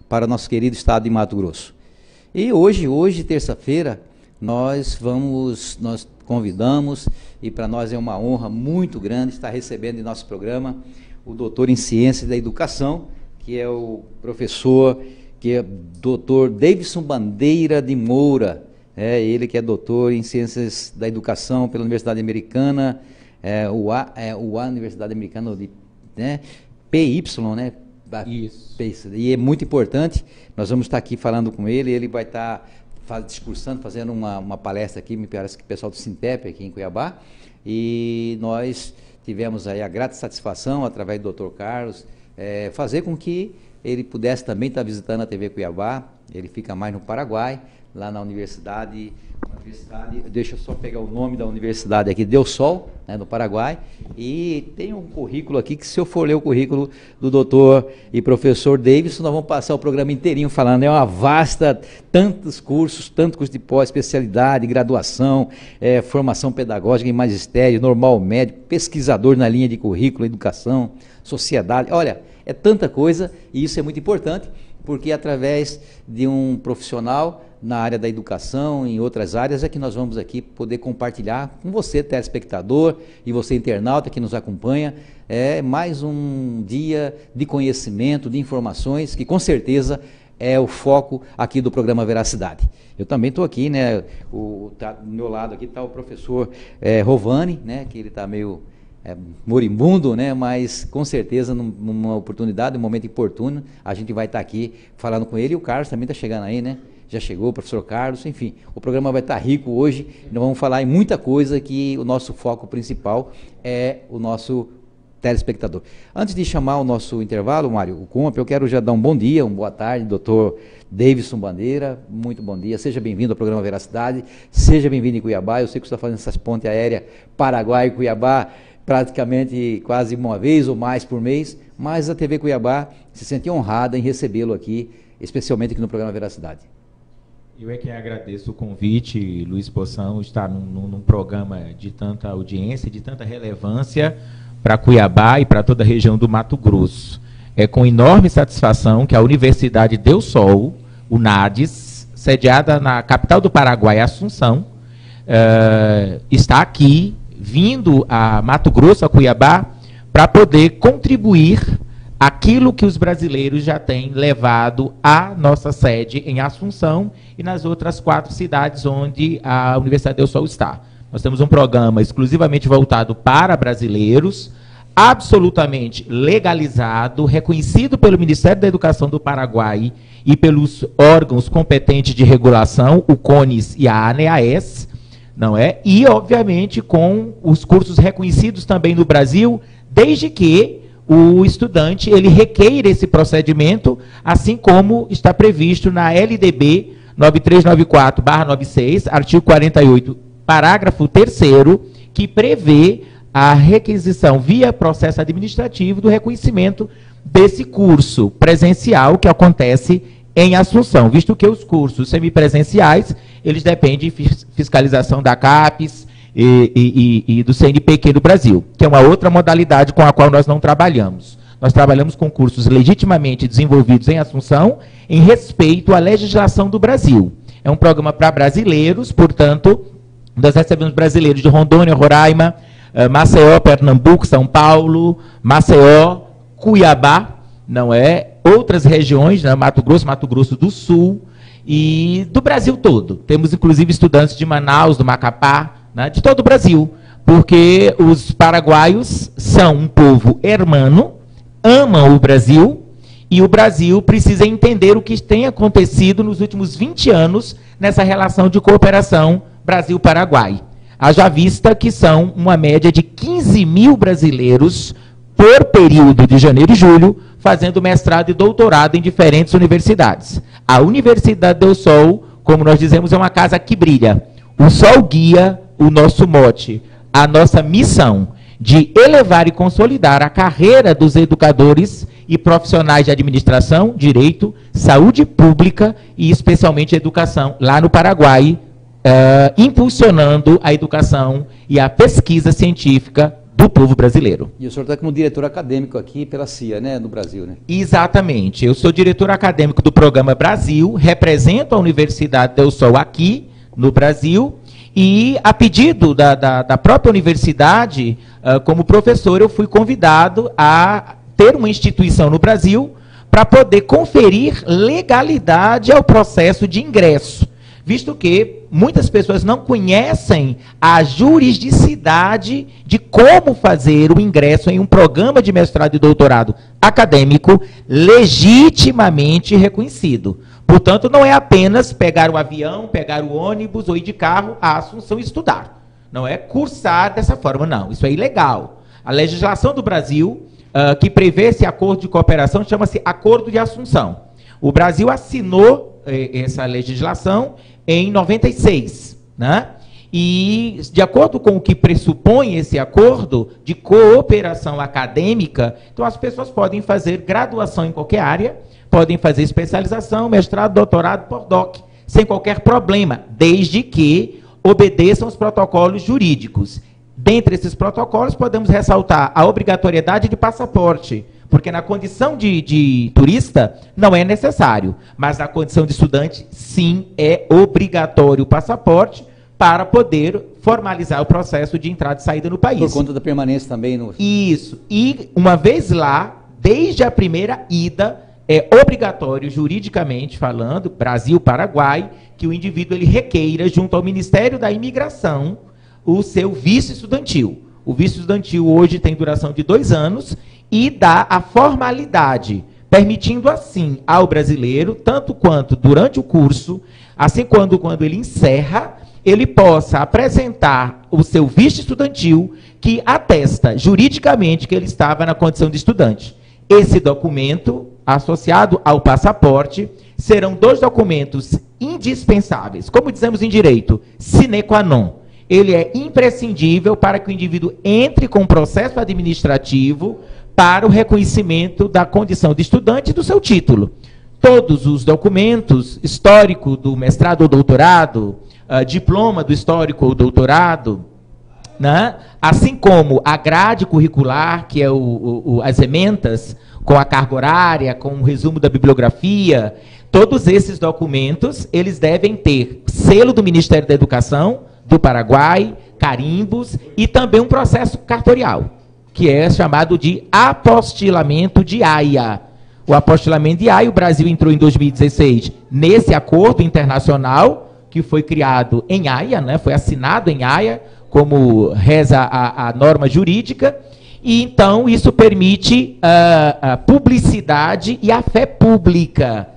para o nosso querido estado de Mato Grosso. E hoje terça-feira, nós convidamos, e para nós é uma honra muito grande estar recebendo em nosso programa o doutor em Ciências da Educação, que é o professor, que é doutor Davidson Bandeira de Moura. Ele que é doutor em Ciências da Educação pela Universidade Americana, Universidade Americana, né? PY, né? Isso. E é muito importante, nós vamos estar aqui falando com ele, ele vai estar discursando, fazendo uma palestra aqui, me parece que o pessoal do Sintep aqui em Cuiabá, e nós tivemos aí a grata satisfação, através do Dr. Carlos, fazer com que ele pudesse também estar visitando a TV Cuiabá. Ele fica mais no Paraguai, lá na universidade, deixa eu só pegar o nome da universidade aqui, Del Sol, né, no Paraguai, e tem um currículo aqui, que se eu for ler o currículo do doutor e professor Davidson, nós vamos passar o programa inteirinho falando, é uma vasta, tantos cursos de pós-especialidade, graduação, formação pedagógica em magistério, normal médico, pesquisador na linha de currículo, educação, sociedade, olha, é tanta coisa, e isso é muito importante, porque através de um profissional na área da educação, em outras áreas, é que nós vamos aqui poder compartilhar com você, telespectador, e você, internauta, que nos acompanha, mais um dia de conhecimento, de informações, que com certeza é o foco aqui do programa Veracidade. Eu também estou aqui, né, do meu lado aqui está o professor Rovani, né, que ele está meio moribundo, né? Mas com certeza numa oportunidade, um momento oportuno, a gente vai estar aqui falando com ele, e o Carlos também está chegando aí, né? Já chegou, o professor Carlos, enfim, o programa vai estar rico hoje, nós vamos falar em muita coisa, que o nosso foco principal é o nosso telespectador. Antes de chamar o nosso intervalo, Mário, o Comp, eu quero já dar um bom dia, uma boa tarde, doutor Davidson Bandeira, muito bom dia, seja bem-vindo ao programa Veracidade, seja bem-vindo em Cuiabá. Eu sei que você está fazendo essas pontes aéreas Paraguai e Cuiabá, praticamente quase uma vez ou mais por mês, mas a TV Cuiabá se sente honrada em recebê-lo aqui, especialmente aqui no programa Veracidade. Eu é que agradeço o convite, Luiz Poção, estar num programa de tanta audiência, de tanta relevância para Cuiabá e para toda a região do Mato Grosso. É com enorme satisfação que a Universidade Del Sol, o NADES, sediada na capital do Paraguai, Assunção, está aqui, vindo a Mato Grosso, a Cuiabá, para poder contribuir aquilo que os brasileiros já têm levado à nossa sede em Assunção e nas outras 4 cidades onde a Universidade Del Sol está. Nós temos um programa exclusivamente voltado para brasileiros, absolutamente legalizado, reconhecido pelo Ministério da Educação do Paraguai e pelos órgãos competentes de regulação, o CONES e a ANEAS, não é? E, obviamente, com os cursos reconhecidos também no Brasil, desde que o estudante ele requeira esse procedimento, assim como está previsto na LDB 9394/96, artigo 48, parágrafo 3º, que prevê a requisição via processo administrativo do reconhecimento desse curso presencial que acontece em Assunção, visto que os cursos semipresenciais, eles dependem de fiscalização da CAPES e do CNPq do Brasil, que é uma outra modalidade com a qual nós não trabalhamos. Nós trabalhamos com cursos legitimamente desenvolvidos em Assunção, em respeito à legislação do Brasil. É um programa para brasileiros, portanto, nós recebemos brasileiros de Rondônia, Roraima, Maceió, Pernambuco, São Paulo, Maceió, Cuiabá, não é? Outras regiões, né? Mato Grosso do Sul e do Brasil todo. Temos, inclusive, estudantes de Manaus, do Macapá, né? De todo o Brasil, porque os paraguaios são um povo hermano, amam o Brasil, e o Brasil precisa entender o que tem acontecido nos últimos 20 anos nessa relação de cooperação Brasil-Paraguai. Haja vista que são uma média de 15 mil brasileiros por período de janeiro e julho, fazendo mestrado e doutorado em diferentes universidades. A Universidade Del Sol, como nós dizemos, é uma casa que brilha. O sol guia o nosso mote, a nossa missão de elevar e consolidar a carreira dos educadores e profissionais de administração, direito, saúde pública e especialmente educação lá no Paraguai, impulsionando a educação e a pesquisa científica do povo brasileiro. E o senhor está como diretor acadêmico aqui pela CIA, né, no Brasil, né? Exatamente. Eu sou diretor acadêmico do Programa Brasil, represento a Universidade Del Sol aqui no Brasil, e a pedido da própria universidade, como professor, eu fui convidado a ter uma instituição no Brasil para poder conferir legalidade ao processo de ingresso, visto que muitas pessoas não conhecem a juridicidade de como fazer o ingresso em um programa de mestrado e doutorado acadêmico legitimamente reconhecido. Portanto, não é apenas pegar o avião, pegar o ônibus ou ir de carro à Assunção e estudar. Não é cursar dessa forma, não. Isso é ilegal. A legislação do Brasil, que prevê esse acordo de cooperação, chama-se Acordo de Assunção. O Brasil assinou essa legislação em 96, né? E, de acordo com o que pressupõe esse acordo de cooperação acadêmica, então as pessoas podem fazer graduação em qualquer área, podem fazer especialização, mestrado, doutorado, pós-doc, sem qualquer problema, desde que obedeçam os protocolos jurídicos. Dentre esses protocolos, podemos ressaltar a obrigatoriedade de passaporte, porque na condição de turista não é necessário, mas na condição de estudante, sim, é obrigatório o passaporte para poder formalizar o processo de entrada e saída no país. Por conta da permanência também no... Isso. E, uma vez lá, desde a primeira ida, é obrigatório, juridicamente falando, Brasil-Paraguai, que o indivíduo ele requeira, junto ao Ministério da Imigração, o seu visto estudantil. O visto estudantil hoje tem duração de 2 anos e dá a formalidade, permitindo assim ao brasileiro, tanto quanto durante o curso, assim quando ele encerra, ele possa apresentar o seu visto estudantil que atesta juridicamente que ele estava na condição de estudante. Esse documento, associado ao passaporte, serão 2 documentos indispensáveis, como dizemos em direito, sine qua non. Ele é imprescindível para que o indivíduo entre com o processo administrativo para o reconhecimento da condição de estudante e do seu título. Todos os documentos, histórico do mestrado ou doutorado, diploma do histórico ou doutorado, né? Assim como a grade curricular, que é as ementas, com a carga horária, com o resumo da bibliografia, todos esses documentos, eles devem ter selo do Ministério da Educação, do Paraguai, carimbos e também um processo cartorial, que é chamado de apostilamento de Haia. O apostilamento de Haia, o Brasil entrou em 2016 nesse acordo internacional, que foi criado em Haia, né, foi assinado em Haia, como reza a norma jurídica, e então isso permite a publicidade e a fé pública.